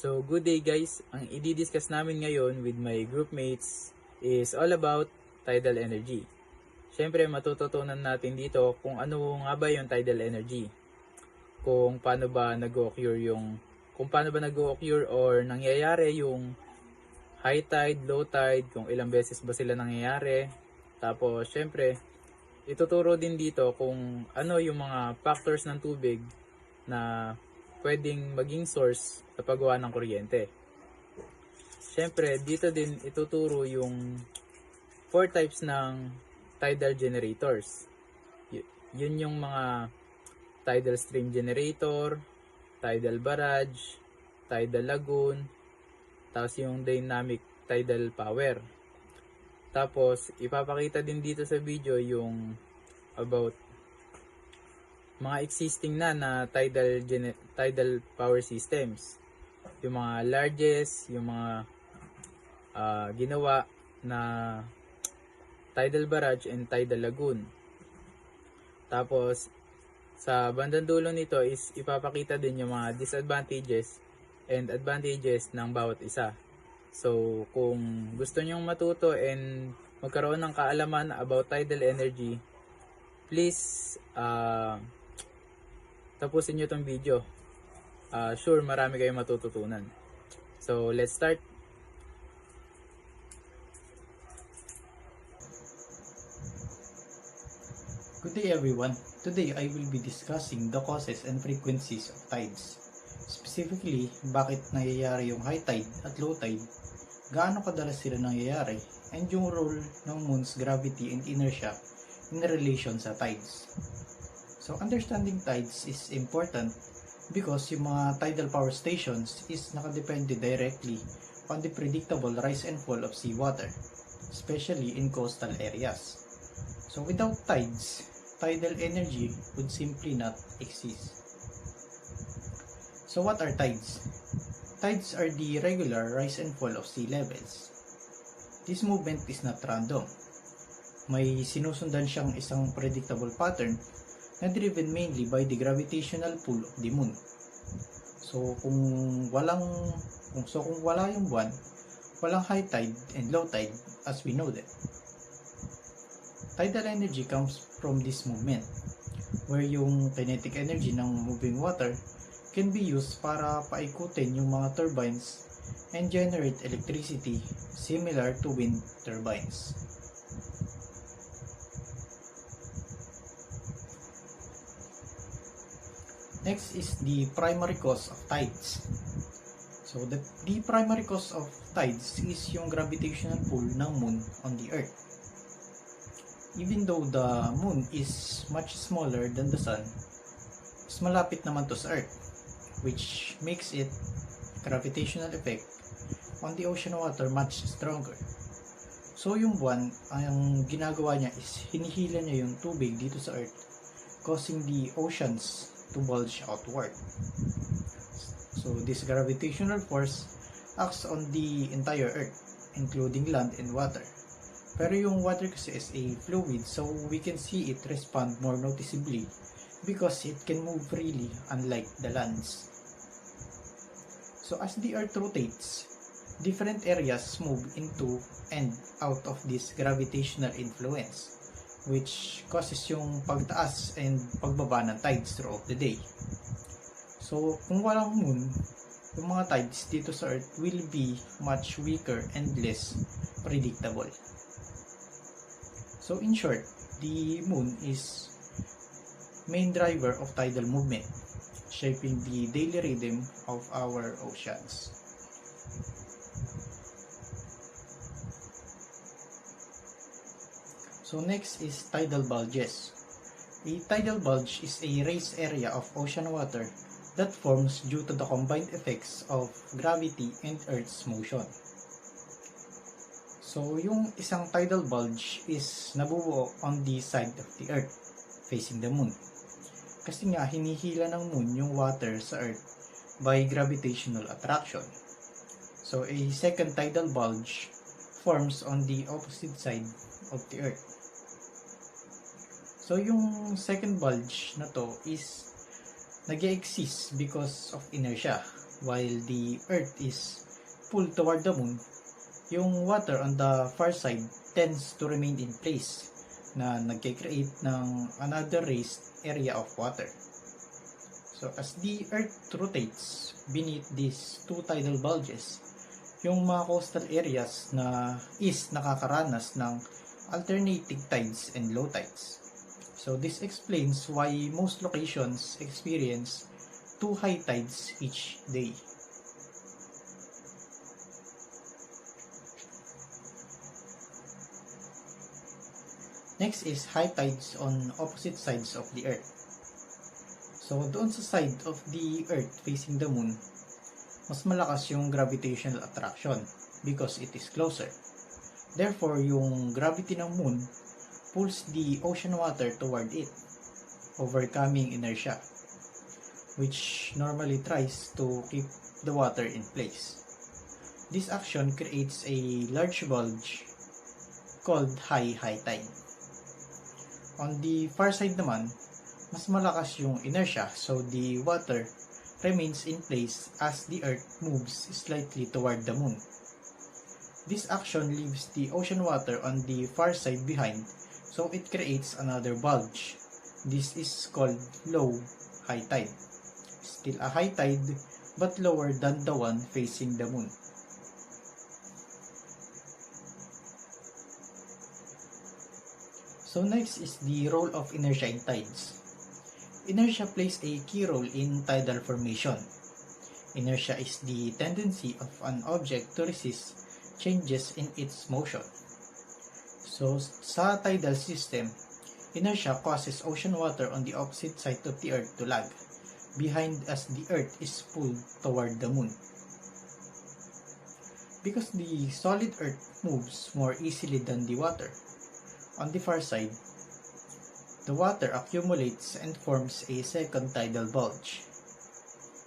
So, good day guys. Ang i-discuss namin ngayon with my groupmates is all about tidal energy. Siyempre, matututunan natin dito kung ano nga ba yung tidal energy. Kung paano ba nag-occur or nangyayari yung high tide, low tide, kung ilang beses ba sila nangyayari. Tapos, siyempre, ituturo din dito kung ano yung mga factors ng tubig na pwedeng maging source sa paggawa ng kuryente. Siyempre, dito din ituturo yung 4 types ng tidal generators. Yun yung mga tidal stream generator, tidal barrage, tidal lagoon, tapos yung dynamic tidal power. Tapos, ipapakita din dito sa video yung about mga existing na tidal power systems. Yung mga largest, yung mga ginawa na tidal barrage and tidal lagoon. Tapos, sa bandang dulo nito is ipapakita din yung mga disadvantages and advantages ng bawat isa. So, kung gusto nyong matuto and magkaroon ng kaalaman about tidal energy, please tapusin nyo tong video. Sure, marami kayong matututunan. So, let's start. Good day everyone. Today I will be discussing the causes and frequencies of tides. Specifically, bakit nangyayari yung high tide at low tide, gaano kadalas sila nangyayari, and yung role ng moon's gravity and inertia in relation sa tides. So understanding tides is important because yung mga tidal power stations is nakadepende directly on the predictable rise and fall of seawater, especially in coastal areas. So without tides, tidal energy would simply not exist. So what are tides? Tides are the regular rise and fall of sea levels. This movement is not random. May sinusundan siyang isang predictable pattern na driven mainly by the gravitational pull of the moon. So kung wala yung buwan, walang high tide and low tide as we know them. Tidal energy comes from this movement, where yung kinetic energy ng moving water can be used para paikutin yung mga turbines and generate electricity similar to wind turbines. Next is the primary cause of tides. So the primary cause of tides is yung gravitational pull ng moon on the earth. Even though the moon is much smaller than the sun, mas malapit naman to sa earth, which makes it gravitational effect on the ocean water much stronger. So yung buwan, ang ginagawa niya is hinihila niya yung tubig dito sa earth, causing the oceans to bulge outward. So this gravitational force acts on the entire earth, including land and water. Pero yung water kasi is a fluid, so we can see it respond more noticeably because it can move freely unlike the lands. So as the earth rotates, different areas move into and out of this gravitational influence, which causes yung pagtaas and pagbaba ng tides throughout the day. So kung walang moon, yung mga tides dito sa earth will be much weaker and less predictable. So in short, the moon is main driver of tidal movement, shaping the daily rhythm of our oceans. So next is tidal bulges. A tidal bulge is a raised area of ocean water that forms due to the combined effects of gravity and Earth's motion. So yung isang tidal bulge is nabubuo on the side of the Earth, facing the moon. Kasi nga hinihila ng moon yung water sa Earth by gravitational attraction. So a second tidal bulge forms on the opposite side of the Earth. So yung second bulge na to is nag-exist because of inertia, while the Earth is pulled toward the moon, yung water on the far side tends to remain in place na nagkikreate ng another raised area of water. So as the Earth rotates beneath these two tidal bulges, yung mga coastal areas na is nakakaranas ng alternating tides and low tides. So this explains why most locations experience two high tides each day. Next is high tides on opposite sides of the Earth. So doon sa side of the Earth facing the moon, mas malakas yung gravitational attraction because it is closer. Therefore, yung gravity ng moon pulls the ocean water toward it, overcoming inertia, which normally tries to keep the water in place. This action creates a large bulge called high tide. On the far side naman, mas malakas yung inertia, so the water remains in place as the Earth moves slightly toward the moon. This action leaves the ocean water on the far side behind, so it creates another bulge. This is called low high tide. Still a high tide, but lower than the one facing the moon. So next is the role of inertia in tides. Inertia plays a key role in tidal formation. Inertia is the tendency of an object to resist changes in its motion. So sa tidal system, inertia causes ocean water on the opposite side of the Earth to lag behind as the Earth is pulled toward the moon. Because the solid Earth moves more easily than the water, on the far side, the water accumulates and forms a second tidal bulge.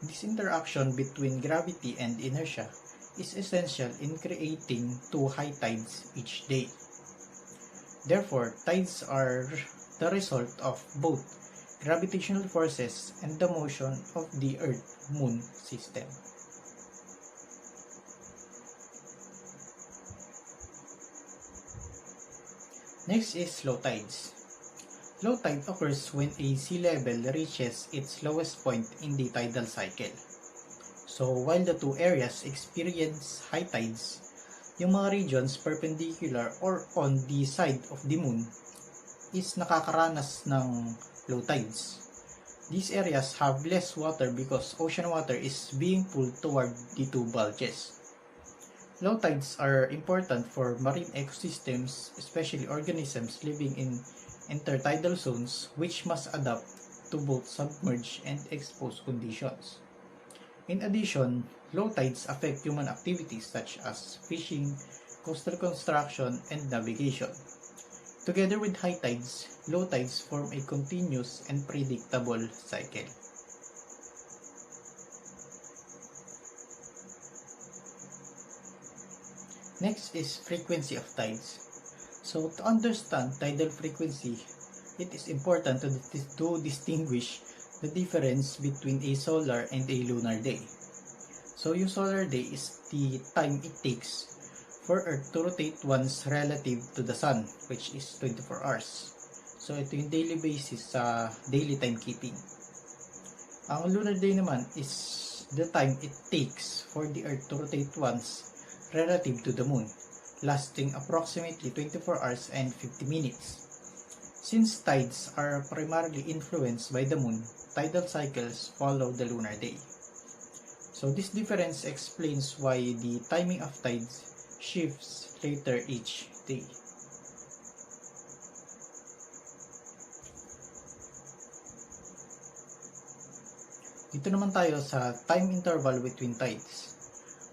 This interaction between gravity and inertia is essential in creating two high tides each day. Therefore, tides are the result of both gravitational forces and the motion of the Earth-Moon system. Next is low tides. Low tide occurs when a sea level reaches its lowest point in the tidal cycle. So while the two areas experience high tides, yung mga regions perpendicular or on the side of the moon is nakakaranas ng low tides. These areas have less water because ocean water is being pulled toward the two bulges. Low tides are important for marine ecosystems, especially organisms living in intertidal zones which must adapt to both submerged and exposed conditions. In addition, low tides affect human activities such as fishing, coastal construction, and navigation. Together with high tides, low tides form a continuous and predictable cycle. Next is frequency of tides. So to understand tidal frequency, it is important to distinguish the difference between a solar and a lunar day. So yung solar day is the time it takes for Earth to rotate once relative to the Sun, which is 24 hours. So ito yung daily basis sa daily timekeeping. Ang lunar day naman is the time it takes for the Earth to rotate once relative to the Moon, lasting approximately 24 hours and 50 minutes. Since tides are primarily influenced by the moon, tidal cycles follow the lunar day. So this difference explains why the timing of tides shifts later each day. Dito naman tayo sa time interval between tides.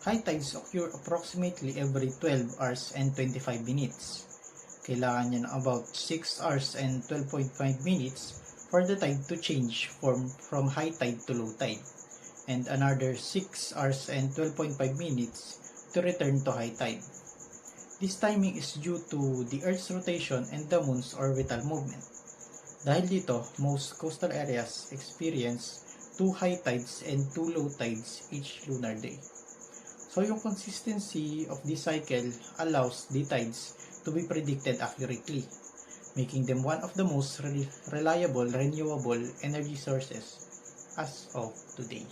High tides occur approximately every 12 hours and 25 minutes. Kailangan niya ng about 6 hours and 12.5 minutes for the tide to change from high tide to low tide, and another 6 hours and 12.5 minutes to return to high tide. This timing is due to the Earth's rotation and the Moon's orbital movement. Dahil dito, most coastal areas experience 2 high tides and 2 low tides each lunar day. So yung consistency of this cycle allows the tides to be predicted accurately, making them one of the most reliable renewable energy sources as of today.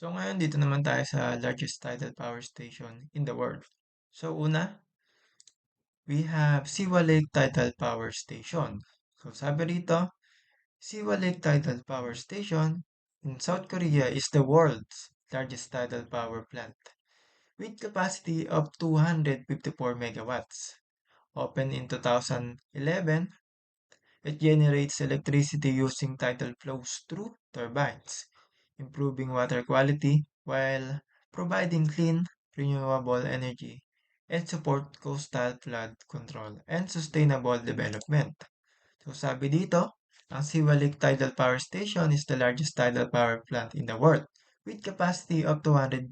So ngayon dito naman tayo sa largest tidal power station in the world. So una, we have Siwa Lake Tidal Power Station. So sabi rito, Siwa Lake Tidal Power Station in South Korea is the world's largest tidal power plant with capacity of 254 megawatts. Opened in 2011, it generates electricity using tidal flows through turbines, improving water quality while providing clean, renewable energy and support coastal flood control and sustainable development. So sabi dito, ang Siwalik Tidal Power Station is the largest tidal power plant in the world with capacity of 254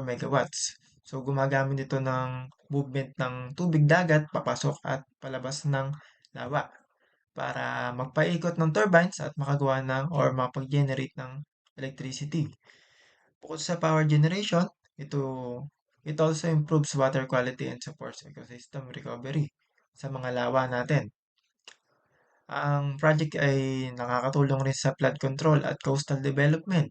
megawatts. So gumagamit ito ng movement ng tubig dagat papasok at palabas ng lawa para magpaikot ng turbines at makagawa ng or makapag-generate ng electricity. Bukod sa power generation, ito it also improves water quality and supports ecosystem recovery sa mga lawa natin. Ang project ay nakakatulong rin sa flood control at coastal development.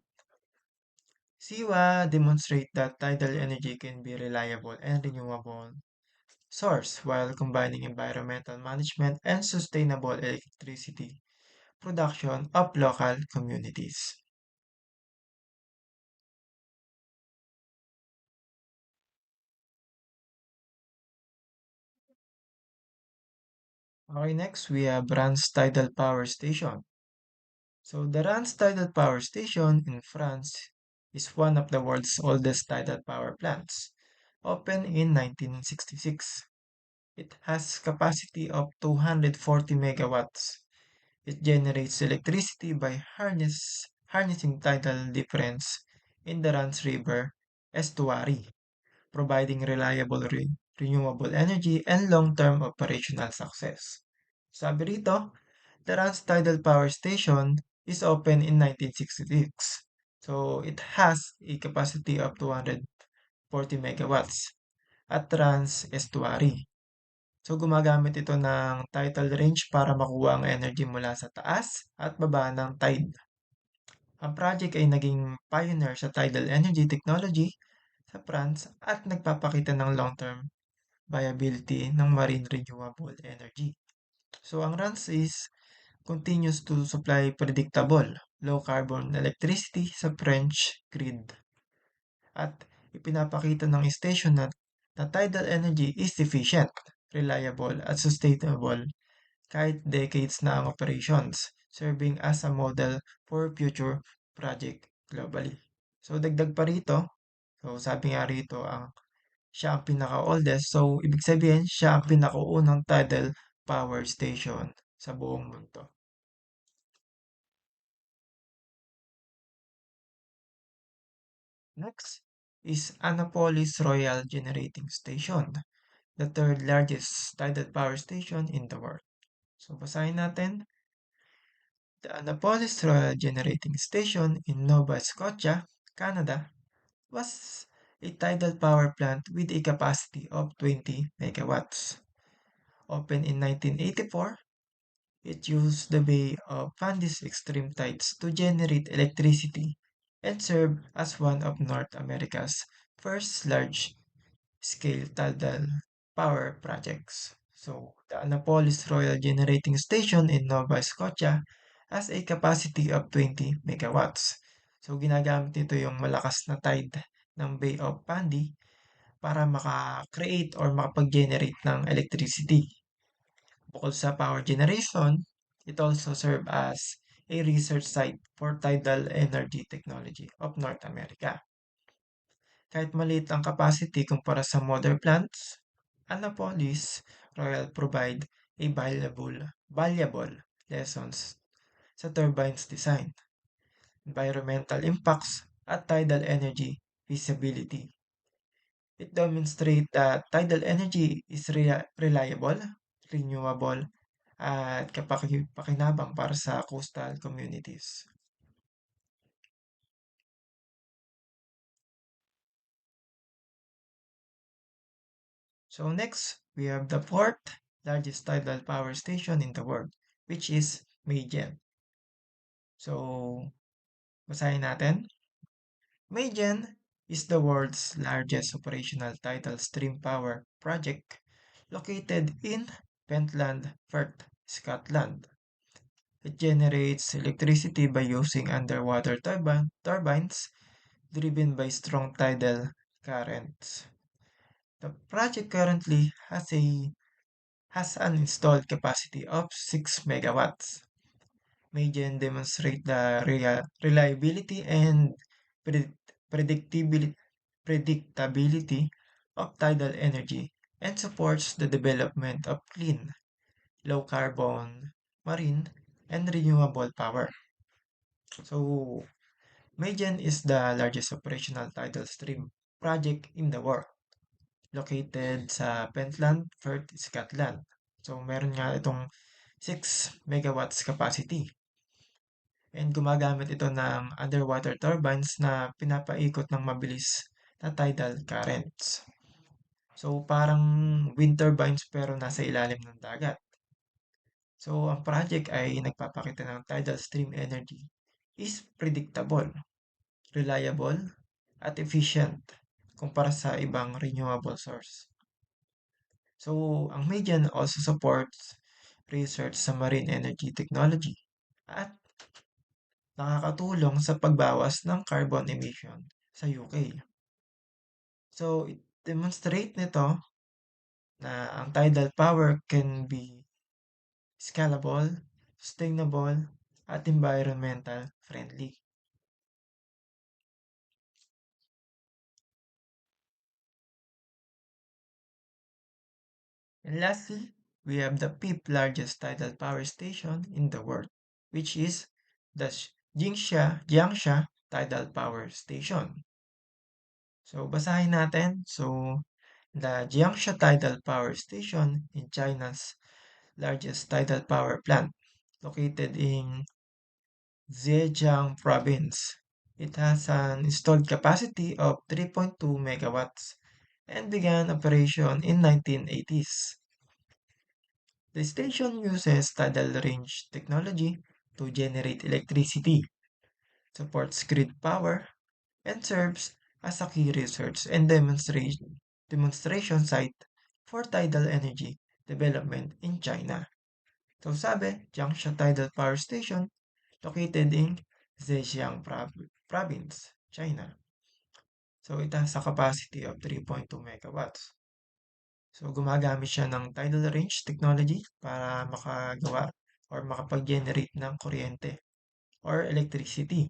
SIWA demonstrate that tidal energy can be reliable and renewable source while combining environmental management and sustainable electricity production of local communities. Okay, next we have Rance Tidal Power Station. So the Rance Tidal Power Station in France is one of the world's oldest tidal power plants, opened in 1966. It has capacity of 240 megawatts. It generates electricity by harnessing tidal difference in the Rance River estuary, providing reliable renewable energy and long-term operational success. Sabi rito, the Rance Tidal Power Station is opened in 1966. So it has a capacity of 240 megawatts at Rance Estuary. So gumagamit ito ng tidal range para makuha ang energy mula sa taas at baba ng tide. Ang project ay naging pioneer sa tidal energy technology sa France at nagpapakita ng long-term viability ng marine renewable energy. So ang RANS is continues to supply predictable low-carbon electricity sa French grid. At ipinapakita ng station na tidal energy is efficient, reliable at sustainable kahit decades na ang operations, serving as a model for future project globally. So dagdag pa rito, so sabi nga rito siya ang pinaka-oldest, so ibig sabihin siya ang pinakaunang tidal power station sa buong mundo. Next is Annapolis Royal Generating Station, the third largest tidal power station in the world. So basahin natin, the Annapolis Royal Generating Station in Nova Scotia, Canada, was a tidal power plant with a capacity of 20 megawatts. Opened in 1984, it used the Bay of Fundy's extreme tides to generate electricity and serve as one of North America's first large-scale tidal power projects. So, the Annapolis Royal Generating Station in Nova Scotia has a capacity of 20 megawatts. So, ginagamit nito yung malakas na tide ng Bay of Fundy para maka-create or makapag-generate ng electricity. Bukod sa power generation, it also serves as a research site for tidal energy technology of North America. Kahit maliit ang capacity kumpara sa modern plants, Annapolis Royal provide a valuable lessons sa turbines design. environmental impacts, at tidal energy feasibility. It demonstrates that tidal energy is reliable, renewable, at kapakipakinabang para sa coastal communities. So next, we have the fourth largest tidal power station in the world, which is Mayen. So, basahin natin. Mayen is the world's largest operational tidal stream power project located in Pentland, Firth, Scotland. It generates electricity by using underwater turbines driven by strong tidal currents. The project currently has an installed capacity of 6 megawatts. Mayen demonstrate the reliability and predictability predictability of tidal energy and supports the development of clean, low-carbon, marine, and renewable power. So, Mayen is the largest operational tidal stream project in the world, located sa Pentland, Firth, Scotland. So, meron nga itong 6 megawatts capacity. And gumagamit ito ng underwater turbines na pinapaikot ng mabilis na tidal currents. So, parang wind turbines pero nasa ilalim ng dagat. So, ang project ay nagpapakita ng tidal stream energy is predictable, reliable, at efficient kumpara sa ibang renewable source. So, ang Median also supports research sa marine energy technology at nakakatulong sa pagbawas ng carbon emission sa UK. So, it demonstrate nito na ang tidal power can be scalable, sustainable, at environmental friendly. And lastly, we have the fifth largest tidal power station in the world, which is the Jiangxia Tidal Power Station. So, basahin natin. So, the Jiangxia Tidal Power Station in China's largest tidal power plant, located in Zhejiang Province. It has an installed capacity of 3.2 megawatts and began operation in 1980s. The station uses tidal range technology to generate electricity, supports grid power, and serves as a key research and demonstration site for tidal energy development in China. So sabi, Jiangxia Tidal Power Station located in Zhejiang Province, China. So it has a capacity of 3.2 megawatts. So gumagamit siya ng tidal range technology para makagawa or makapag-generate ng kuryente or electricity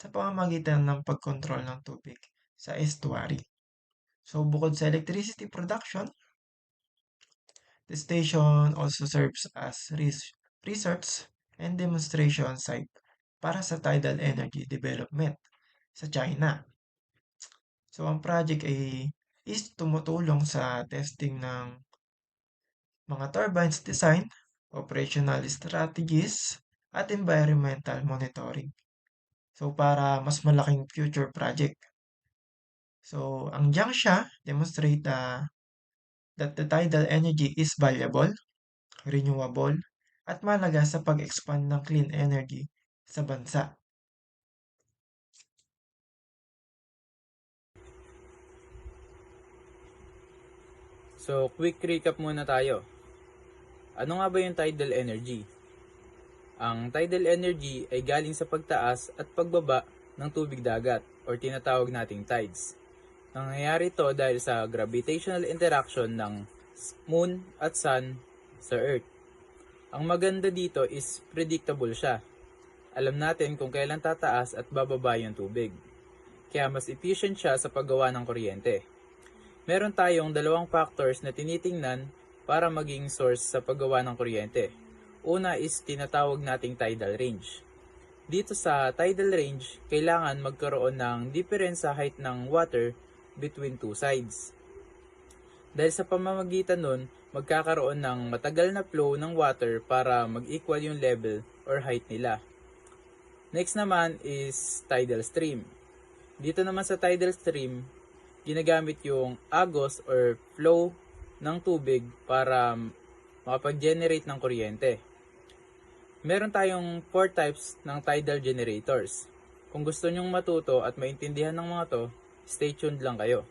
sa pamamagitan ng pagkontrol ng tubig sa estuary. So bukod sa electricity production, the station also serves as research and demonstration site para sa tidal energy development sa China. So ang project is tumutulong sa testing ng mga turbines design, operational strategies, at environmental monitoring. So para mas malaking future project. So ang Jiangxia demonstrate that the tidal energy is valuable, renewable, at mahalaga sa pag-expand ng clean energy sa bansa. So, quick recap muna tayo. Ano nga ba yung tidal energy? Ang tidal energy ay galing sa pagtaas at pagbaba ng tubig dagat or tinatawag nating tides. Nangyayari ito dahil sa gravitational interaction ng moon at sun sa earth. Ang maganda dito is predictable siya. Alam natin kung kailan tataas at bababa yung tubig. Kaya mas efficient siya sa paggawa ng kuryente. Meron tayong dalawang factors na tinitingnan para maging source sa paggawa ng kuryente. Una is tinatawag nating tidal range. Dito sa tidal range, kailangan magkaroon ng difference sa height ng water between two sides. Dahil sa pamamagitan nun, magkakaroon ng matagal na flow ng water para mag-equal yung level or height nila. Next naman is tidal stream. Dito naman sa tidal stream, ginagamit yung agos or flow ng tubig para makapag-generate ng kuryente. Meron tayong 4 types ng tidal generators. Kung gusto nyong matuto at maintindihan ng mga to, stay tuned lang kayo.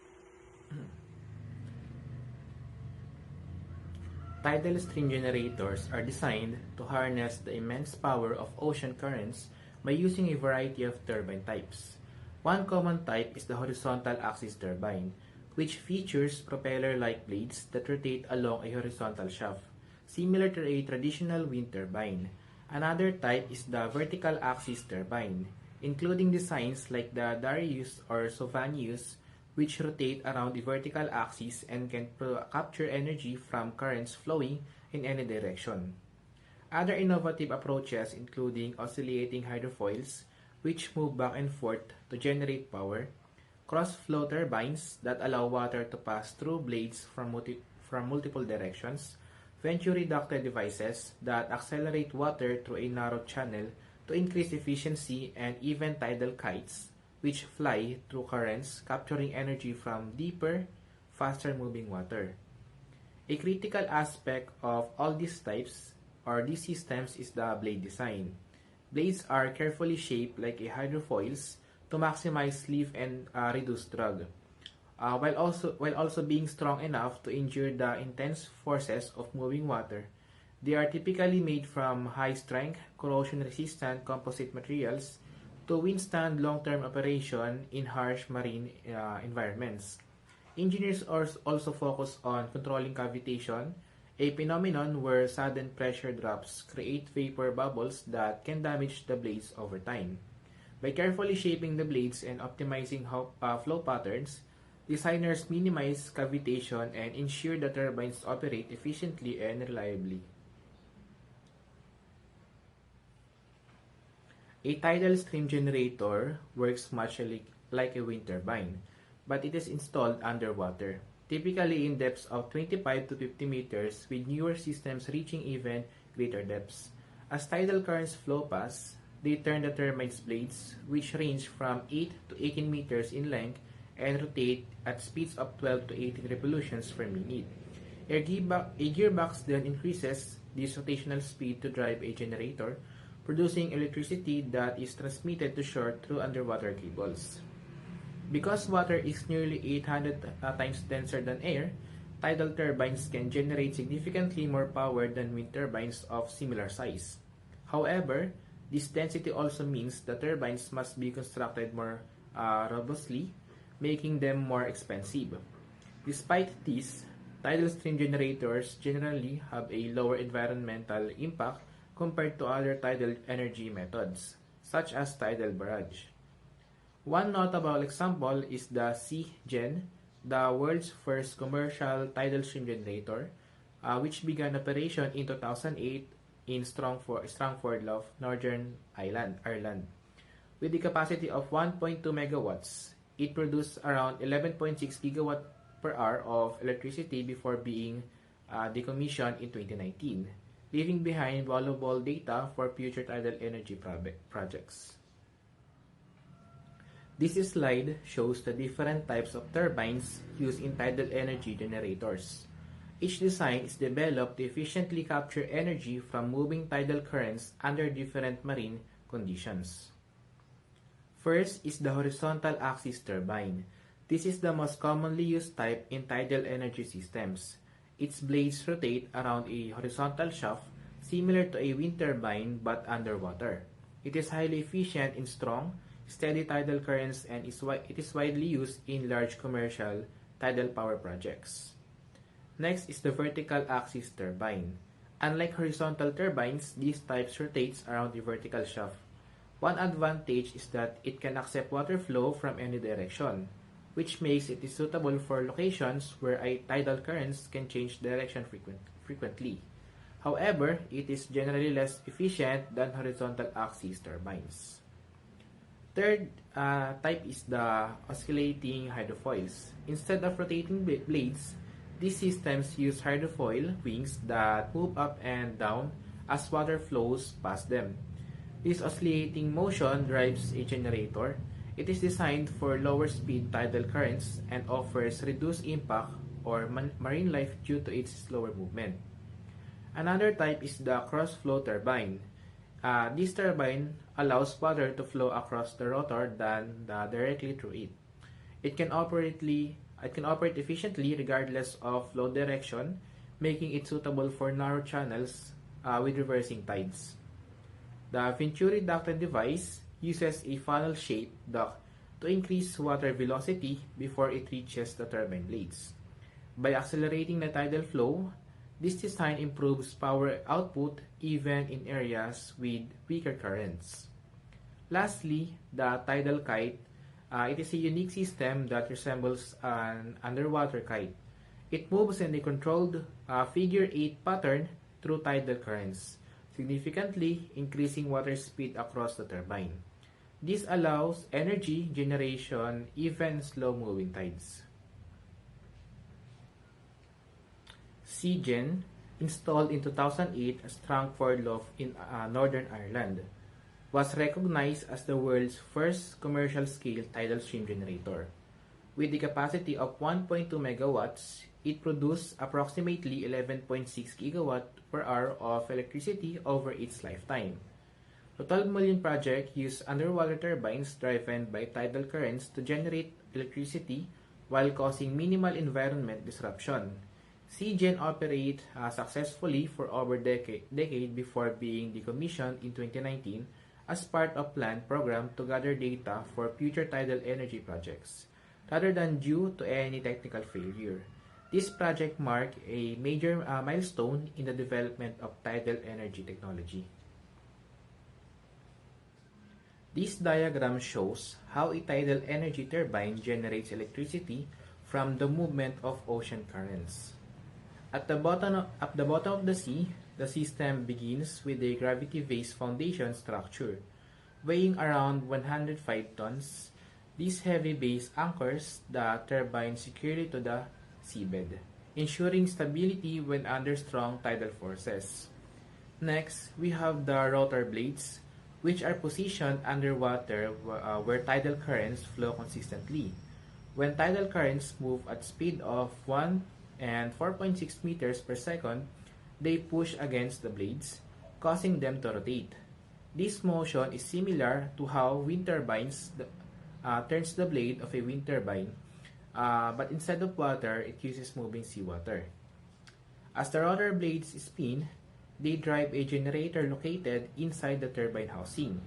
Tidal stream generators are designed to harness the immense power of ocean currents by using a variety of turbine types. One common type is the horizontal axis turbine, which features propeller-like blades that rotate along a horizontal shaft, similar to a traditional wind turbine. Another type is the vertical axis turbine, including designs like the Darius or Sovanius, which rotate around the vertical axis and can capture energy from currents flowing in any direction. Other innovative approaches including oscillating hydrofoils, which move back and forth to generate power, cross-flow turbines that allow water to pass through blades from multiple directions, Venturi ducted devices that accelerate water through a narrow channel to increase efficiency, and even tidal kites, which fly through currents, capturing energy from deeper, faster-moving water. A critical aspect of all these types or these systems is the blade design. Blades are carefully shaped like a hydrofoils to maximize lift and reduce drag, while also being strong enough to endure the intense forces of moving water. They are typically made from high-strength, corrosion-resistant composite materials to withstand long-term operation in harsh marine environments. Engineers also focus on controlling cavitation, a phenomenon where sudden pressure drops create vapor bubbles that can damage the blades over time. By carefully shaping the blades and optimizing flow patterns, designers minimize cavitation and ensure the turbines operate efficiently and reliably. A tidal stream generator works much like a wind turbine, but it is installed underwater, typically in depths of 25 to 50 meters, with newer systems reaching even greater depths. As tidal currents flow past, they turn the turbine's blades, which range from 8 to 18 meters in length and rotate at speeds of 12 to 18 revolutions per minute. A gearbox then increases this rotational speed to drive a generator, producing electricity that is transmitted to shore through underwater cables. Because water is nearly 800 times denser than air, tidal turbines can generate significantly more power than wind turbines of similar size. However, this density also means the turbines must be constructed more robustly, making them more expensive. Despite this, tidal stream generators generally have a lower environmental impact compared to other tidal energy methods, such as tidal barrage. One notable example is the Sea-Gen, the world's first commercial tidal stream generator, which began operation in 2008 in Strangford Lough, Northern Ireland. With the capacity of 1.2 megawatts, it produced around 11.6 gigawatt per hour of electricity before being decommissioned in 2019, leaving behind valuable data for future tidal energy projects. This slide shows the different types of turbines used in tidal energy generators. Each design is developed to efficiently capture energy from moving tidal currents under different marine conditions. First is the horizontal axis turbine. This is the most commonly used type in tidal energy systems. Its blades rotate around a horizontal shaft similar to a wind turbine but underwater. It is highly efficient in strong, steady tidal currents, and it is widely used in large commercial tidal power projects. Next is the vertical axis turbine. Unlike horizontal turbines, these types rotates around the vertical shaft. One advantage is that it can accept water flow from any direction, which makes it suitable for locations where tidal currents can change direction frequently. However, it is generally less efficient than horizontal axis turbines. Third type is the oscillating hydrofoils. Instead of rotating blades, these systems use hydrofoil wings that move up and down as water flows past them. This oscillating motion drives a generator. It is designed for lower speed tidal currents and offers reduced impact or marine life due to its slower movement. Another type is the cross-flow turbine. This turbine allows water to flow across the rotor than directly through it. It can operate efficiently regardless of flow direction, making it suitable for narrow channels with reversing tides. The Venturi ducted device uses a funnel-shaped duct to increase water velocity before it reaches the turbine blades. By accelerating the tidal flow, this design improves power output even in areas with weaker currents. Lastly, the tidal kite. It is a unique system that resembles an underwater kite. It moves in a controlled figure-8 pattern through tidal currents, significantly increasing water speed across the turbine. This allows energy generation even in slow-moving tides. Seagen, installed in 2008 at Strangford Lough in Northern Ireland, was recognized as the world's first commercial-scale tidal stream generator. With a capacity of 1.2 megawatts, it produced approximately 11.6 gigawatt per hour of electricity over its lifetime. The 12 million project used underwater turbines driven by tidal currents to generate electricity while causing minimal environment disruption. Seagen operated successfully for over a decade before being decommissioned in 2019 as part of planned program to gather data for future tidal energy projects, rather than due to any technical failure. This project marked a major milestone in the development of tidal energy technology. This diagram shows how a tidal energy turbine generates electricity from the movement of ocean currents. At the bottom of the sea, the system begins with a gravity-based foundation structure, weighing around 105 tons. This heavy base anchors the turbine securely to the seabed, ensuring stability when under strong tidal forces. Next, we have the rotor blades, which are positioned underwater where tidal currents flow consistently. When tidal currents move at speed of 1 and 4.6 meters per second, they push against the blades, causing them to rotate. This motion is similar to how wind turbines turns the blade of a wind turbine, but instead of water, it uses moving seawater. As the rotor blades spin, they drive a generator located inside the turbine housing.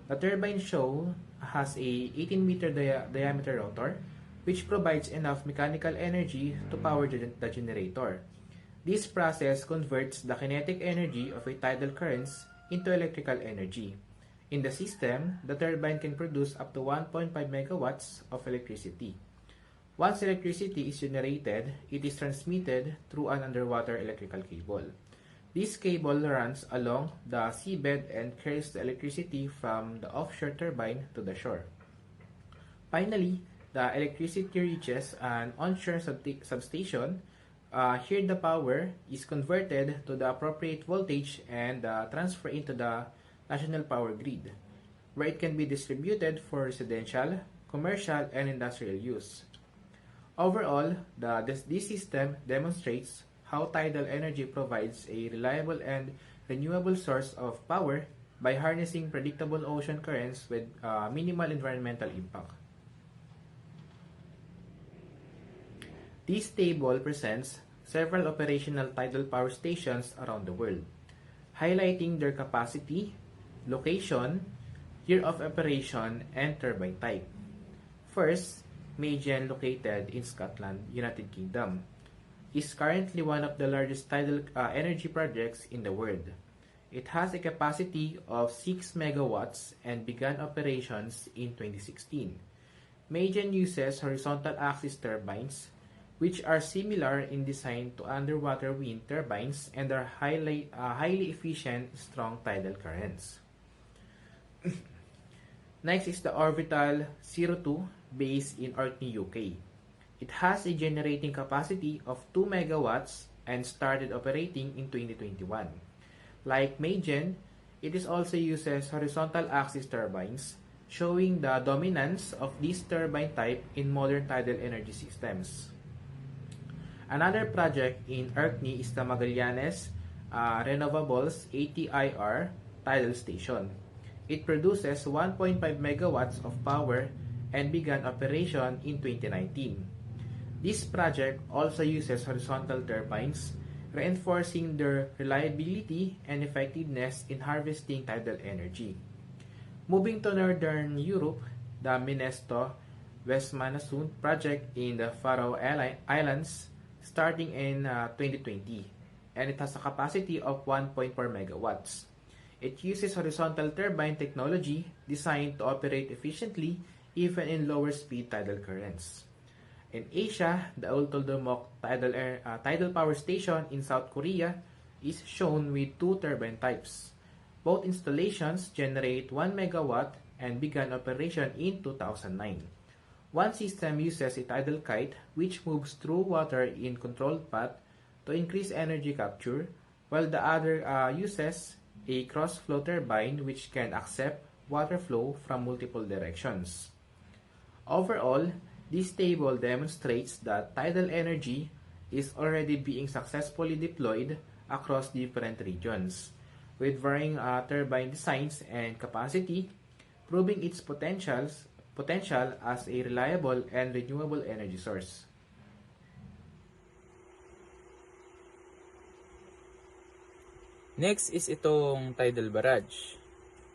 The turbine shell has a 18-meter diameter rotor, which provides enough mechanical energy to power the generator. This process converts the kinetic energy of a tidal currents into electrical energy. In the system, the turbine can produce up to 1.5 megawatts of electricity. Once electricity is generated, it is transmitted through an underwater electrical cable. This cable runs along the seabed and carries the electricity from the offshore turbine to the shore. Finally, the electricity reaches an onshore substation. Here the power is converted to the appropriate voltage and transferred into the national power grid, where it can be distributed for residential, commercial, and industrial use. Overall, this system demonstrates how tidal energy provides a reliable and renewable source of power by harnessing predictable ocean currents with minimal environmental impact. This table presents several operational tidal power stations around the world, highlighting their capacity, location, year of operation, and turbine type. First, Magen, located in Scotland, United Kingdom, is currently one of the largest tidal energy projects in the world. It has a capacity of 6 megawatts and began operations in 2016. Magen uses horizontal axis turbines. which are similar in design to underwater wind turbines and are highly efficient, strong tidal currents. Next is the Orbital 02 based in Orkney, UK. It has a generating capacity of 2 megawatts and started operating in 2021. Like Magen, it is also uses horizontal axis turbines, showing the dominance of this turbine type in modern tidal energy systems. Another project in Orkney is the Magallanes Renovables ATIR tidal station. It produces 1.5 megawatts of power and began operation in 2019. This project also uses horizontal turbines, reinforcing their reliability and effectiveness in harvesting tidal energy. Moving to Northern Europe, the Minesto Westmanasund project in the Faroe Islands starting in 2020, and it has a capacity of 1.4 megawatts. It uses horizontal turbine technology designed to operate efficiently even in lower speed tidal currents. In Asia, the Ultuldomok tidal power station in South Korea is shown with two turbine types. Both installations generate 1 megawatt and began operation in 2009. One system uses a tidal kite which moves through water in controlled path to increase energy capture, while the other uses a cross-flow turbine which can accept water flow from multiple directions. Overall, this table demonstrates that tidal energy is already being successfully deployed across different regions, with varying turbine designs and capacity, proving its potential as a reliable and renewable energy source. Next is itong tidal barrage.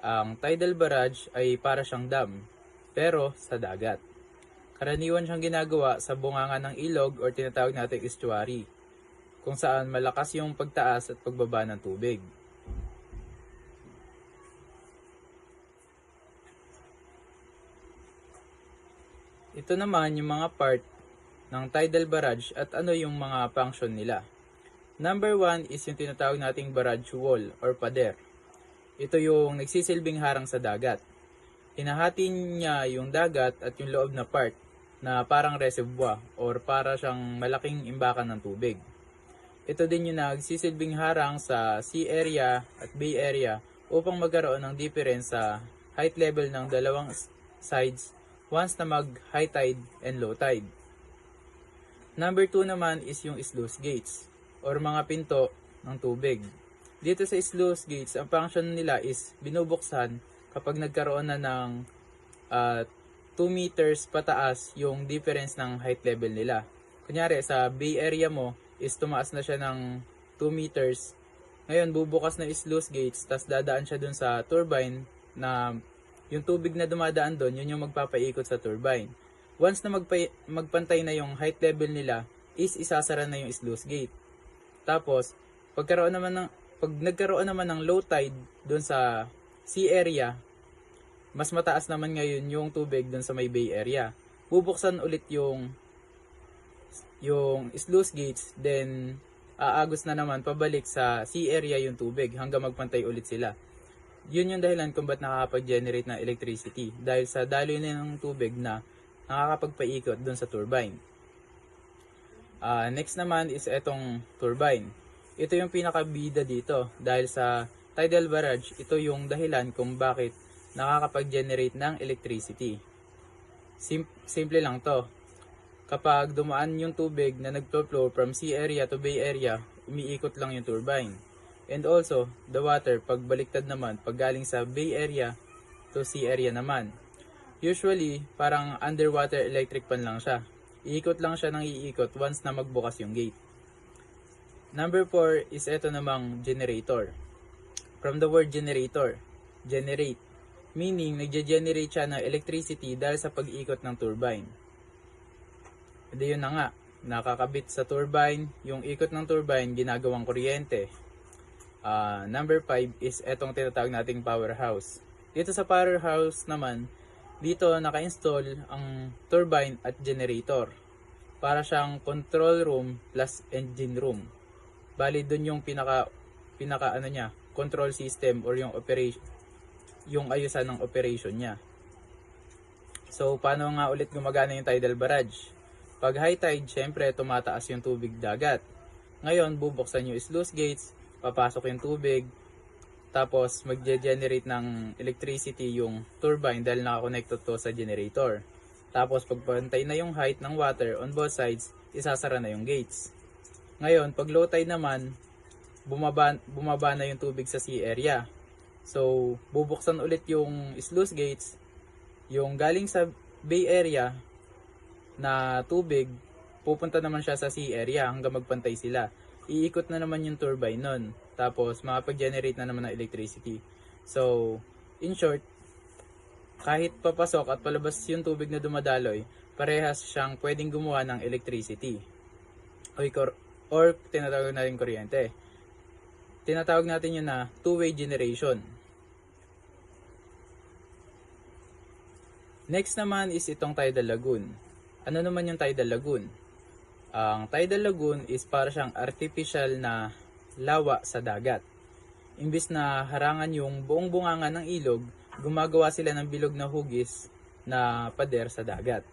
Ang tidal barrage ay para siyang dam, pero sa dagat. Karaniwan siyang ginagawa sa bunganga ng ilog o tinatawag nating estuary, kung saan malakas yung pagtaas at pagbaba ng tubig. Ito naman yung mga part ng tidal barrage at ano yung mga function nila. Number 1 is yung tinatawag nating barrage wall or pader. Ito yung nagsisilbing harang sa dagat. Hinahati niya yung dagat at yung loob na part na parang reservoir or para siyang malaking imbakan ng tubig. Ito din yung nagsisilbing harang sa sea area at bay area upang magkaroon ng difference sa height level ng dalawang sides once na mag high tide and low tide. Number 2 naman is yung sluice gates or mga pinto ng tubig. Dito sa sluice gates, ang function nila is binubuksan kapag nagkaroon na ng 2 meters pataas yung difference ng height level nila. Kunyari sa bay area mo is tumaas na siya ng 2 meters. Ngayon bubukas na sluice gates, tas dadaan siya dun sa turbine na yung tubig na dumadaan dun, yun yung magpapaikot sa turbine. Once na magpantay na yung height level nila, is isasara na yung sluice gate. Tapos, pag nagkaroon naman ng low tide doon sa sea area, mas mataas naman ngayon yung tubig doon sa may bay area. Bubuksan ulit yung sluice gates, then aagos na naman pabalik sa sea area yung tubig hanggang magpantay ulit sila. Yun yung dahilan kung ba't nakakapag-generate ng electricity, dahil sa daloy na ng tubig na nakakapagpaikot doon sa turbine. Next naman is etong turbine. Ito yung pinakabida dito dahil sa tidal barrage, ito yung dahilan kung bakit nakakapag-generate ng electricity. Simple lang to. Kapag dumaan yung tubig na nagflow from sea area to bay area, umiikot lang yung turbine. And also, the water, pag baliktad naman, pag galing sa bay area to sea area naman. Usually, parang underwater electric pan lang siya. Iikot lang siya ng iikot once na magbukas yung gate. Number 4 is ito namang generator. From the word generator, generate, meaning nagge-generate siya ng electricity dahil sa pag-ikot ng turbine. Hindi yun na nga, nakakabit sa turbine, yung ikot ng turbine ginagawang kuryente. Number 5 is etong tinatawag nating powerhouse. Dito sa powerhouse naman, dito naka-install ang turbine at generator. para siyang control room plus engine room. Bali doon yung pinaka ano niya, control system or yung operation, yung ayusan ng operation niya. So paano nga ulit gumagana yung tidal barrage? Pag high tide, syempre tumataas yung tubig dagat. Ngayon, bubuksan yung sluice gates, papasok yung tubig, tapos magge-generate ng electricity yung turbine dahil nakakonected to sa generator. Tapos pagpantay na yung height ng water on both sides, isasara na yung gates. Ngayon, pag low tide naman, bumaba na yung tubig sa sea area. So, bubuksan ulit yung sluice gates, yung galing sa bay area na tubig, pupunta naman siya sa sea area hanggang magpantay sila. Iikot na naman yung turbine nun. Tapos, makapag-generate na naman ng electricity. So, in short, kahit papasok at palabas yung tubig na dumadaloy, parehas siyang pwedeng gumawa ng electricity. Or tinatawag natin kuryente. Tinatawag natin yun na two-way generation. Next naman is itong tidal lagoon. Ano naman yung tidal lagoon? Ang tidal lagoon is para siyang artificial na lawa sa dagat. Imbis na harangan yung buong bunganga ng ilog, gumagawa sila ng bilog na hugis na pader sa dagat.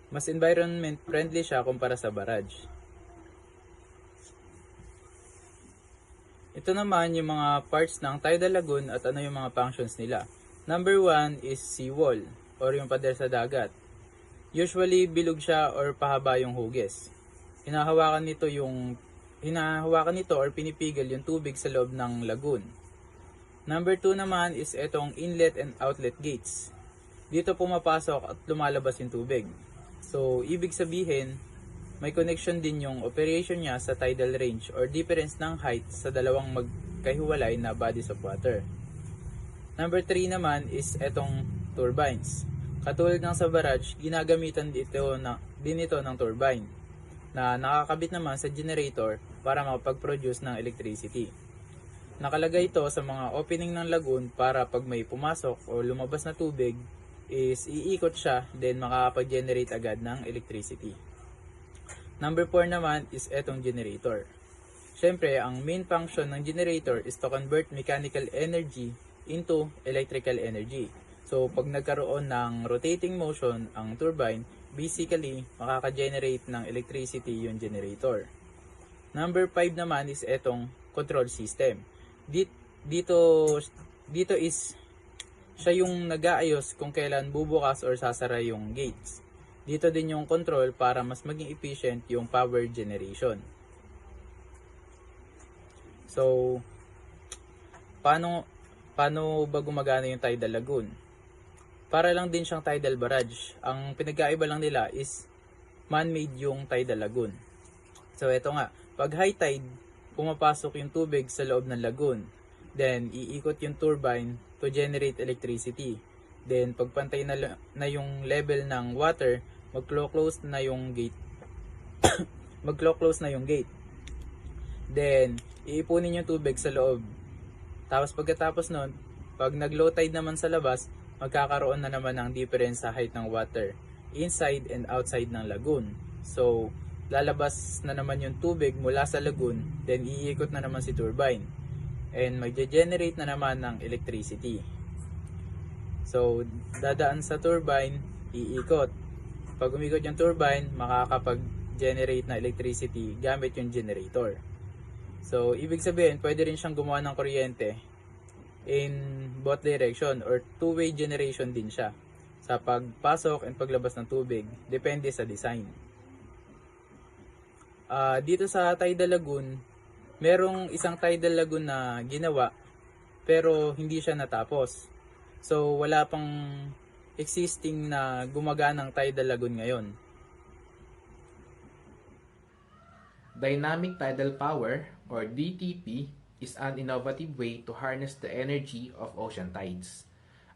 Mas environment friendly siya kumpara sa barrage. Ito naman yung mga parts ng tidal lagoon at ano yung mga functions nila. Number 1 is seawall or yung pader sa dagat. Usually bilog siya or pahaba yung hugis. Hinahawakan nito or pinipigil yung tubig sa loob ng lagoon. Number 2 naman is itong inlet and outlet gates. Dito pumapasok at lumalabas yung tubig. So, ibig sabihin, may connection din yung operation niya sa tidal range or difference ng height sa dalawang magkahiwalay na bodies of water. Number 3 naman is etong turbines. Katulad ng sa barrage, ginagamitan din ito ng turbine na nakakabit naman sa generator para makapag-produce ng electricity. Nakalagay ito sa mga opening ng lagoon para pag may pumasok o lumabas na tubig is iikot siya then makakapag-generate agad ng electricity. Number 4 naman is etong generator. Siyempre, ang main function ng generator is to convert mechanical energy into electrical energy. So, pag nagkaroon ng rotating motion ang turbine, basically, makaka-generate ng electricity yung generator. Number 5 naman is etong control system. Dito is siya yung nag-aayos kung kailan bubukas or sasara yung gates. Dito din yung control para mas maging efficient yung power generation. So, paano ba gumagana yung tidal lagoon? Para lang din siyang tidal barrage. Ang pinagkaiba lang nila is man-made yung tidal lagoon. So, eto nga. Pag high tide, pumapasok yung tubig sa loob ng lagoon. Then, iikot yung turbine to generate electricity. Then, pagpantay na yung level ng water, mag-close na yung gate. Mag-close na yung gate. Then, iipunin yung tubig sa loob. Tapos pagkatapos nun, pag nag-low tide naman sa labas, magkakaroon na naman ng difference sa height ng water inside and outside ng lagoon. So, lalabas na naman yung tubig mula sa lagoon, then iikot na naman si turbine. And magge-generate na naman ng electricity. So, dadaan sa turbine, iikot. Pag umikot yung turbine, makakapag-generate na electricity gamit yung generator. So, ibig sabihin, pwede rin siyang gumawa ng kuryente in both direction or two-way generation din siya sa pagpasok and paglabas ng tubig. Depende sa design. Dito sa tidal lagoon, merong isang tidal lagoon na ginawa pero hindi siya natapos. So, wala pang existing na gumaganang tidal lagoon ngayon. Dynamic tidal power, or DTP, is an innovative way to harness the energy of ocean tides.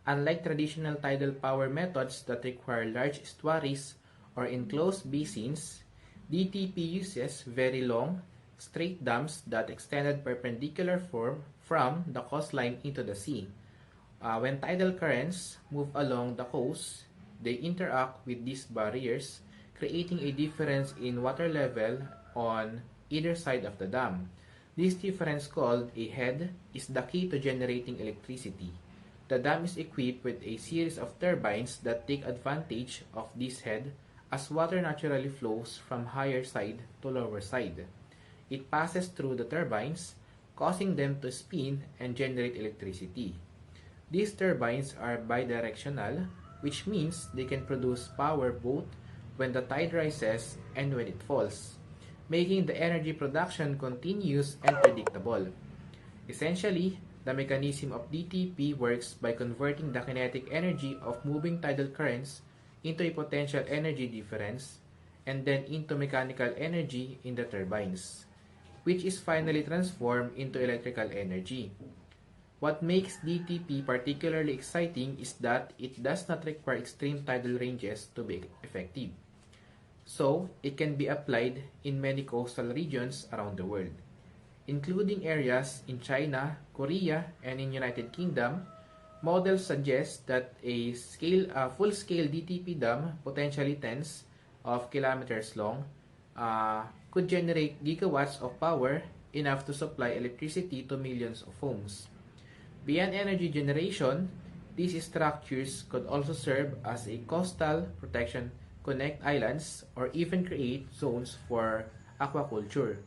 Unlike traditional tidal power methods that require large estuaries or enclosed basins, DTP uses very long, straight dams that extended perpendicular from the coastline into the sea. When tidal currents move along the coast, they interact with these barriers, creating a difference in water level on either side of the dam. This difference, called a head, is the key to generating electricity. The dam is equipped with a series of turbines that take advantage of this head as water naturally flows from higher side to lower side. It passes through the turbines, causing them to spin and generate electricity. These turbines are bidirectional, which means they can produce power both when the tide rises and when it falls, making the energy production continuous and predictable. Essentially, the mechanism of DTP works by converting the kinetic energy of moving tidal currents into a potential energy difference and then into mechanical energy in the turbines, which is finally transformed into electrical energy. What makes DTP particularly exciting is that it does not require extreme tidal ranges to be effective. So, it can be applied in many coastal regions around the world, including areas in China, Korea, and in United Kingdom. Models suggest that a full-scale DTP dam, potentially tens of kilometers long, could generate gigawatts of power, enough to supply electricity to millions of homes. Beyond energy generation, these structures could also serve as a coastal protection, connect islands, or even create zones for aquaculture,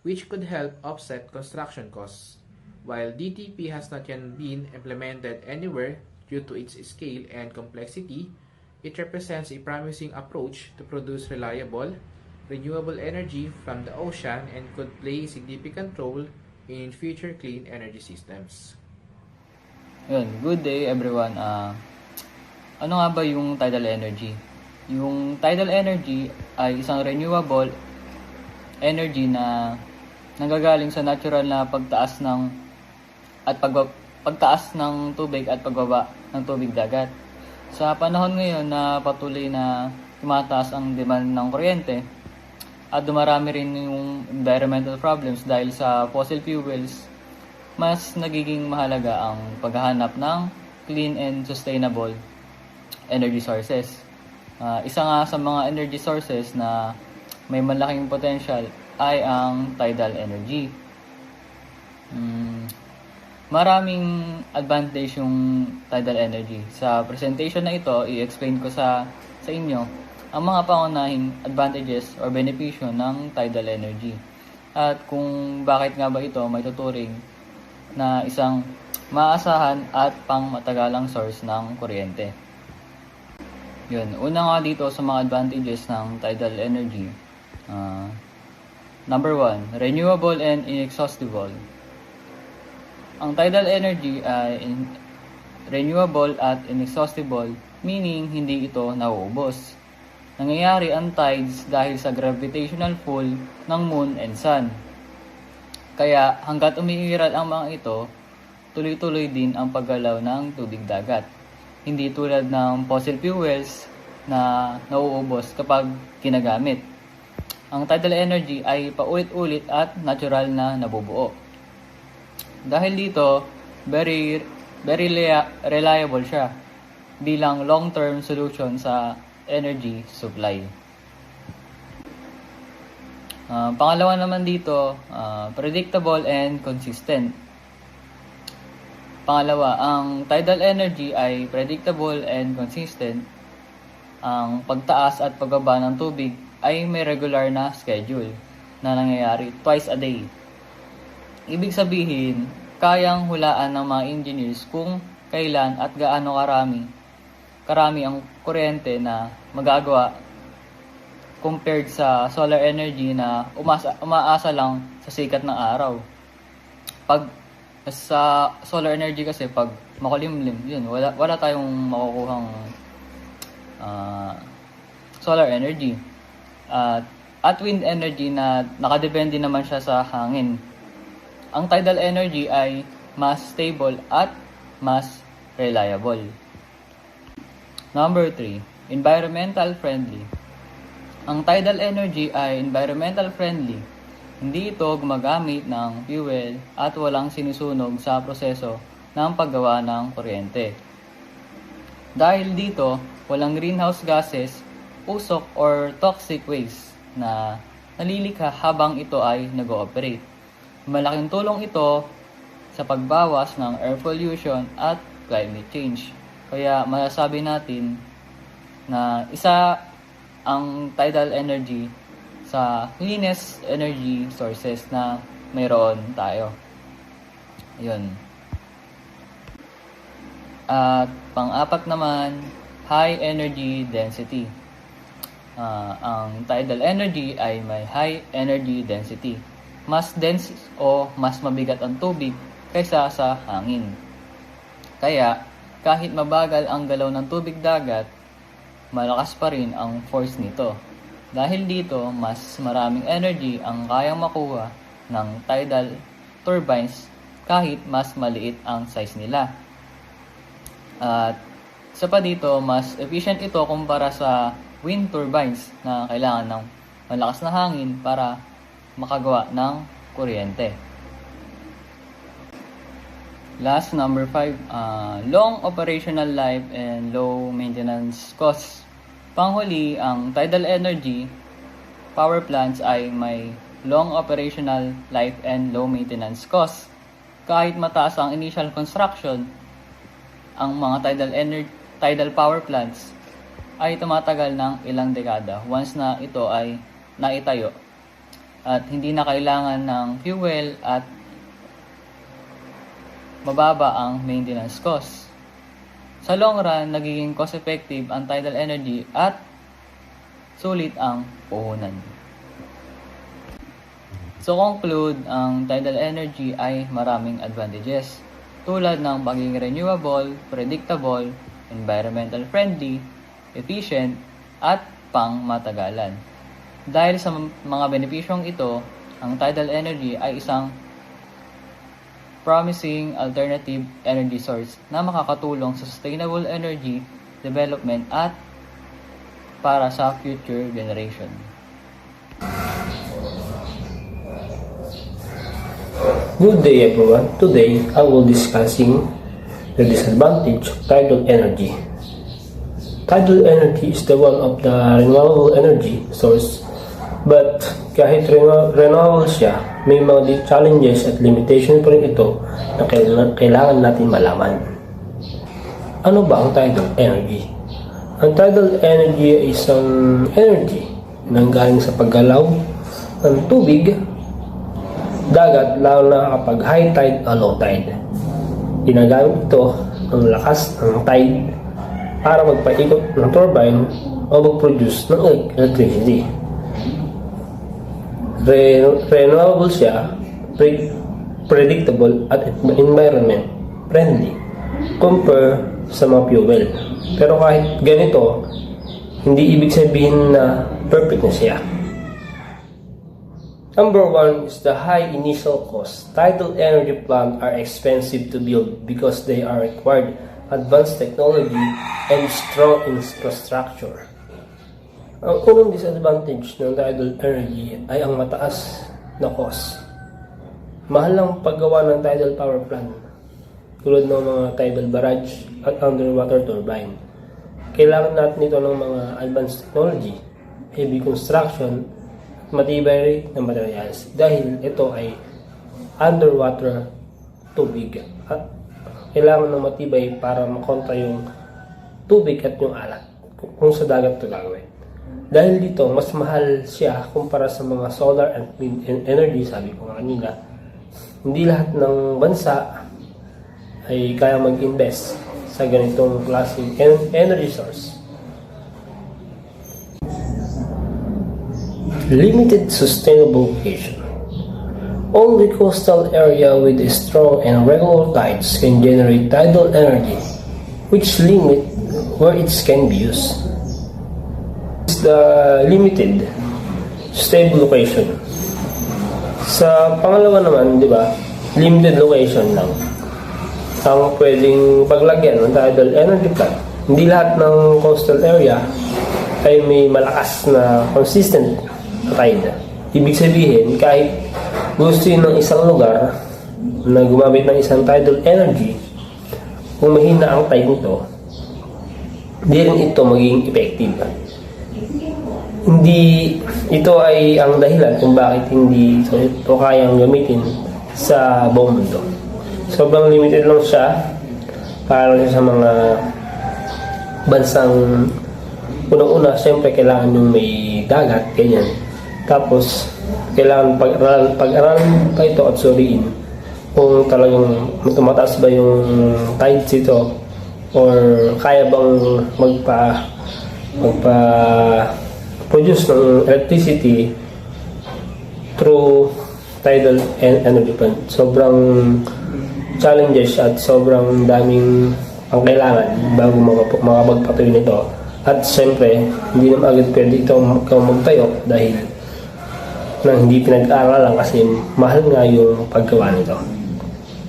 which could help offset construction costs. While DTP has not yet been implemented anywhere due to its scale and complexity, it represents a promising approach to produce reliable, renewable energy from the ocean and could play a significant role in future clean energy systems. Yun, good day everyone. Ano nga ba yung tidal energy? Yung tidal energy ay isang renewable energy na nanggagaling sa natural na pagtaas ng tubig at pagbaba ng tubig dagat. Sa panahon ngayon na patuloy na tumataas ang demand ng kuryente at dumarami rin yung environmental problems dahil sa fossil fuels, mas nagiging mahalaga ang paghahanap ng clean and sustainable energy sources. Isa nga sa mga energy sources na may malaking potential ay ang tidal energy. Maraming advantage yung tidal energy. Sa presentation na ito, i-explain ko sa inyo ang mga pangunahing advantages or benepisyo ng tidal energy at kung bakit nga ba ito may tuturing na isang maasahan at pangmatagalang source ng kuryente. Yun, una nga dito sa mga advantages ng tidal energy. Number 1, renewable and inexhaustible. Ang tidal energy ay renewable at inexhaustible, meaning hindi ito nauubos. Nangyayari ang tides dahil sa gravitational pull ng moon and sun. Kaya hanggat umiiral ang mga ito, tuloy-tuloy din ang paggalaw ng tubig dagat. Hindi tulad ng fossil fuels na nauubos kapag ginagamit. Ang tidal energy ay paulit-ulit at natural na nabubuo. Dahil dito, very reliable siya bilang long-term solution sa energy supply. Pangalawa naman dito, predictable and consistent. Pangalawa, ang tidal energy ay predictable and consistent. Ang pagtaas at pagbaba ng tubig ay may regular na schedule na nangyayari twice a day. Ibig sabihin, kayang hulaan ng mga engineers kung kailan at gaano karami ang kuryente na magagawa compared sa solar energy na umaasa lang sa sikat ng araw. Pag sa solar energy kasi pag makulimlim, yun, wala tayong makukuhang solar energy. At wind energy na nakadepende naman siya sa hangin. Ang tidal energy ay mas stable at mas reliable. Number 3, environmental friendly. Ang tidal energy ay environmental friendly. Hindi ito gumagamit ng fuel at walang sinusunog sa proseso ng paggawa ng kuryente. Dahil dito, walang greenhouse gases usok or toxic waste na nalilikha habang ito ay nag-ooperate. Malaking tulong ito sa pagbawas ng air pollution at climate change. Kaya masasabi natin na isa ang tidal energy sa cleanest energy sources na mayroon tayo. Yun. At pang-apat naman, high energy density. Ang tidal energy ay may high energy density. Mas dense o mas mabigat ang tubig kaysa sa hangin. Kaya, kahit mabagal ang galaw ng tubig dagat, malakas pa rin ang force nito. Dahil dito, mas maraming energy ang kayang makuha ng tidal turbines kahit mas maliit ang size nila. At isa pa dito, mas efficient ito kumpara sa wind turbines na kailangan ng malakas na hangin para makagawa ng kuryente. Last, number 5, long operational life and low maintenance costs. Panghuli, ang tidal energy power plants ay may long operational life and low maintenance costs. Kahit mataas ang initial construction, ang mga tidal power plants ay tumatagal ng ilang dekada once na ito ay naitayo at hindi na kailangan ng fuel at mababa ang maintenance cost. Sa long run, nagiging cost-effective ang tidal energy at sulit ang puhunan. So conclude, ang tidal energy ay maraming advantages tulad ng pagiging renewable, predictable, environmental friendly, efficient, at pangmatagalan. Dahil sa mga benepisyong ito, ang tidal energy ay isang promising alternative energy source na makakatulong sa sustainable energy development at para sa future generation. Good day everyone. Today I will discussing the disadvantage of tidal energy. Tidal energy is the one of the renewable energy source, but kahit renewable siya, may mga challenges at limitation pa rin ito na kailangan natin malaman. Ano ba ang tidal energy? Ang tidal energy ay isang energy na galing sa paggalaw ng tubig, dagat, lalo na kapag high tide o low tide. Ginagamit ito ng lakas ng tide para magpaikot ng turbine o mag-produce ng electricity. Renewable siya, predictable at environment friendly compare sa mga fuel. Pero kahit ganito, hindi ibig sabihin na perfect na siya. Number 1 is the high initial cost. Tidal energy plants are expensive to build because they are required advanced technology and strong infrastructure. Ang unang disadvantage ng tidal energy ay ang mataas na cost. Mahal ang paggawa ng tidal power plant, tulad ng mga tidal barrage at underwater turbine. Kailangan natin ito ng mga advanced technology, heavy construction, matibay na materials dahil ito ay underwater tubig at kailangan ng matibay para makontra yung tubig at yung alat kung sa dagat ito gagawin. Dahil dito, mas mahal siya kumpara sa mga solar and wind energy, sabi ko nga kanina. Hindi lahat ng bansa ay kaya mag-invest sa ganitong klaseng energy source. Limited sustainable location. Only coastal area with strong and regular tides can generate tidal energy, which limit where it can be used. It's the limited stable location. Sa pangalawa naman, di ba, limited location lang ang pwedeng paglagyan ng tidal energy plant. Hindi lahat ng coastal area ay may malakas na consistent tide. Ibig sabihin, kahit gusto yun ng isang lugar na gumamit ng isang tidal energy, kung mahina ang tide nito, di rin ito magiging effective. hindi ito ay ang dahilan kung bakit hindi ito kayang gamitin sa buong mundo. Sobrang limited lang siya para lang sa mga bansang unang-una, siyempre kailangan yung may dagat, ganyan. Tapos, kailangan pag-aralan pa ito at suriin kung talagang tumataas ba yung tides ito or kaya bang magpa-produce ng electricity through tidal energy plant. Sobrang challenges at sobrang daming ang kailangan bago makapagpatuloy nito. At siyempre, hindi naman agad pwede ito magtayo dahil na hindi pinag-aaralan kasi mahal nga yung paggawa nito.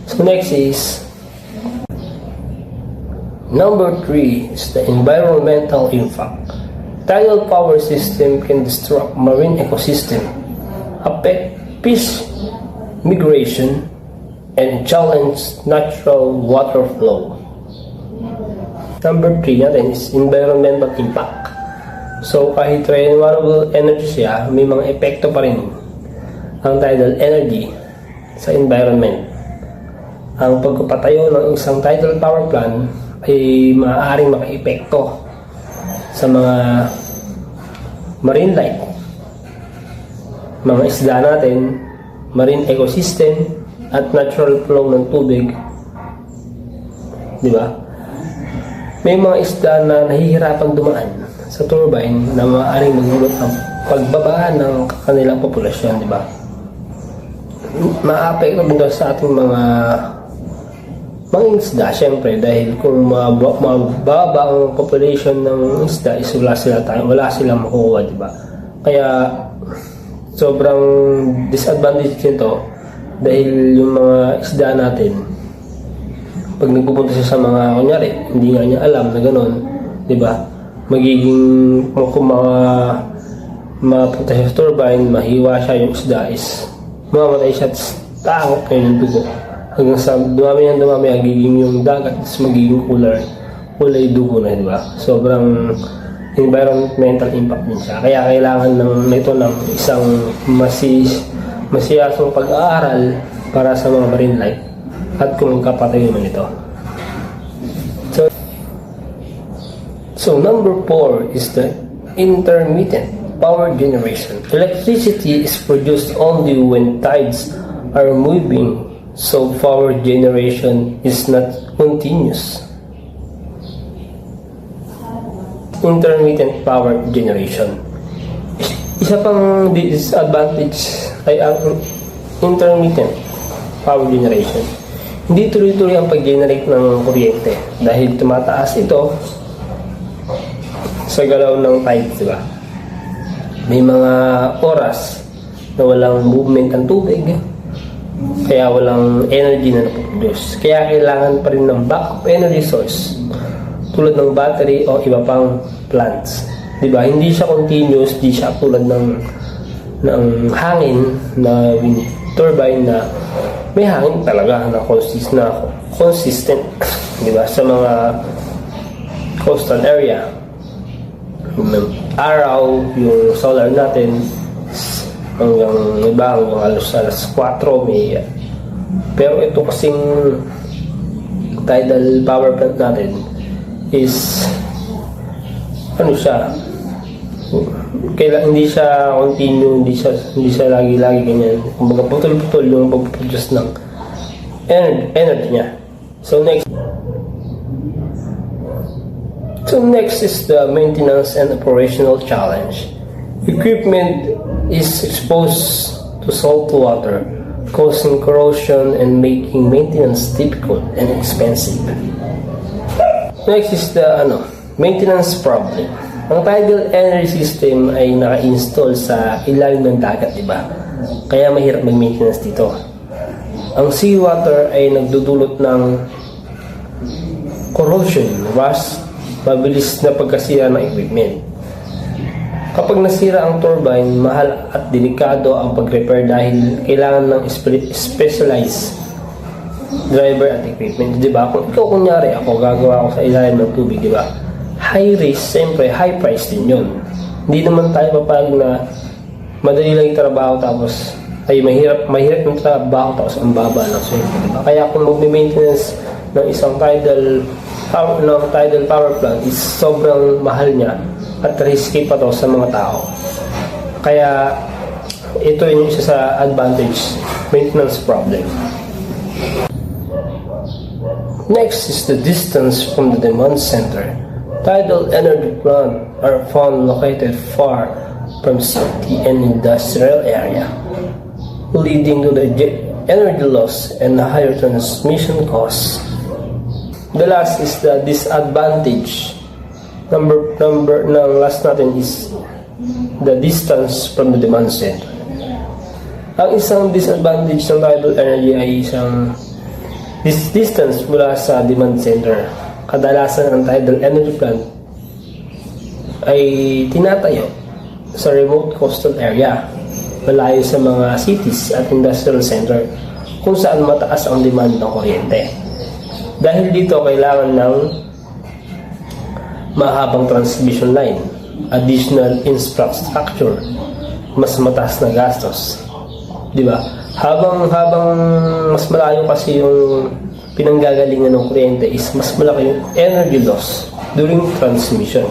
So next is number 3 is the environmental impact. Tidal power system can disrupt marine ecosystem, affect fish migration, and challenge natural water flow. Number 3 natin is environmental impact. So kahit renewable energy siya, may mga epekto pa rin ang tidal energy sa environment. Ang pagpapatayo ng isang tidal power plant ay maaaring maka-epekto sa mga marine life, mga isda natin, marine ecosystem, at natural flow ng tubig. Di ba? May mga isda na nahihirapan dumaan sa turbine na maaaring magdulot ng pagbaba ng kanilang populasyon, di ba? Maapekto din sa ating mga isda, syempre, dahil kung mababa ang population ng isda, is wala silang makukuha, di ba? Kaya sobrang disadvantage nito dahil yung mga isda natin, pag nagpupunta siya sa mga, kunyari, hindi nga niya alam na gano'n, di ba? Magiging, kung mapunta siya sa turbine, mahiwa siya yung isda, is mamamatay siya at takot kayo ng dugo. Hanggang sa dumami, magiging yung dagat, is magiging kulay dugo na, di ba? Sobrang environmental impact din siya. Kaya kailangan nito ng isang masiyasong pag-aaral para sa mga marine life at kung kapatay naman ito. So number 4 is the intermittent power generation. Electricity is produced only when tides are moving, so power generation is not continuous. Intermittent power generation. Isa pang disadvantage ay ang intermittent power generation. Hindi tuloy-tuloy ang pag-generate ng kuryente dahil tumataas ito sa galaw ng tide, di ba? May mga oras na walang movement ang tubig, kaya walang energy na napoproduce. Kaya kailangan pa rin ng backup energy source tulad ng battery o iba pang plants. Di ba? Hindi siya continuous, hindi siya tulad ng hangin na wind turbine na may hangin talaga na consistent, di ba? Sa mga coastal area, araw, yung solar natin hanggang alas 4 may. Pero ito kasing tidal power plant natin is ano siya, hindi siya continue, hindi siya lagi ganyan. Kumbaga putol-putol yung pag-produce ng energy niya. So next is the maintenance and operational challenge. Equipment is exposed to salt water, causing corrosion and making maintenance difficult and expensive. Next is the maintenance problem. Ang tidal energy system ay naka-install sa ilalim ng dagat, di ba? Kaya mahirap mag-maintenance dito. Ang seawater ay nagdudulot ng corrosion, rust, mabilis na pagkasira ng equipment. Kapag nasira ang turbine, mahal at delikado ang pag-repair dahil kailangan ng specialized driver at equipment, di ba? Kung ikaw kunyari, ako gagawa ko sa ilalim ng tubig, di ba? High risk, siyempre high price din yun. Hindi naman tayo papayag na madali lang yung trabaho tapos ay mahirap yung trabaho tapos ang baba ng sweldo, diba? Kaya kung mag-maintenance ng isang tidal power plant is sobrang mahal niya at risky pa to sa mga tao. Kaya ito yung isa sa advantage, maintenance problem. Next is the distance from the demand center. Tidal energy plants are found located far from city and industrial area, leading to the energy loss and higher transmission costs. The last is the disadvantage. Number last natin is the distance from the demand center. Ang isang disadvantage ng tidal energy ay isang distance mula sa demand center. Kadalasan ang tidal energy plant ay tinatayo sa remote coastal area, malayo sa mga cities at industrial center kung saan mataas ang demand ng kuryente. Dahil dito kailangan ng mahabang transmission line, additional infrastructure, mas mataas na gastos. Di ba? Habang mas malayo kasi yung pinanggagalingan ng kuryente is mas malaki yung energy loss during transmission.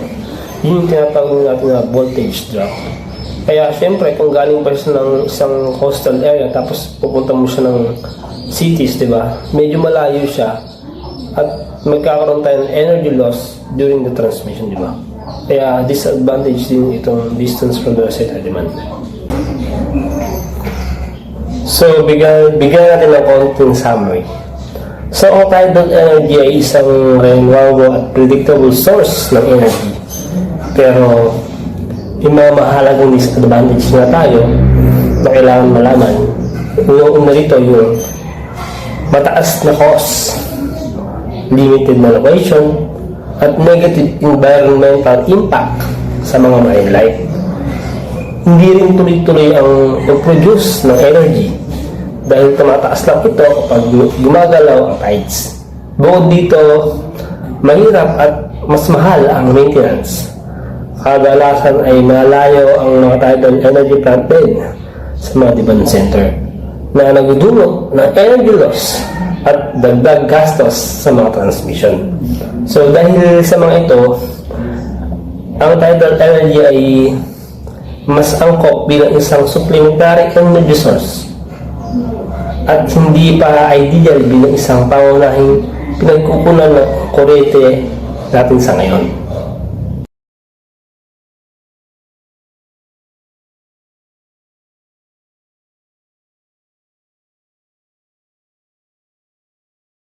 Yun yung tinatawag natin na voltage drop. Kaya syempre kung galing pa siya ng isang coastal area tapos pupunta mo siya ng cities, di ba? Medyo malayo siya at magkakaroon tayo ng energy loss during the transmission, di ba? Kaya disadvantage din itong distance from the center demand. So, bigyan natin ng konting summary. So, ang tidal energy ay isang renewable at predictable source ng energy. Pero, yung mga mahalagang disadvantage na tayo na kailangan malaman. Yung una dito, yung mataas na cost, limited na location, at negative environmental impact sa mga marine life. Hindi rin tuloy-tuloy ang produce ng energy dahil tumataas lang ito kapag gumagalaw ang tides. Bukod dito, mahirap at mas mahal ang maintenance. Kadalasan ay malayo ang mga tidal energy plant din sa mga demand center na nagdudulot ng energy loss at dagdag gastos sa mga transmission. So dahil sa mga ito, ang tidal energy ay mas angkop bilang isang supplementary energy source at hindi pa ideal bilang isang pangunahing pinagkukunan ng kuryente natin sa ngayon.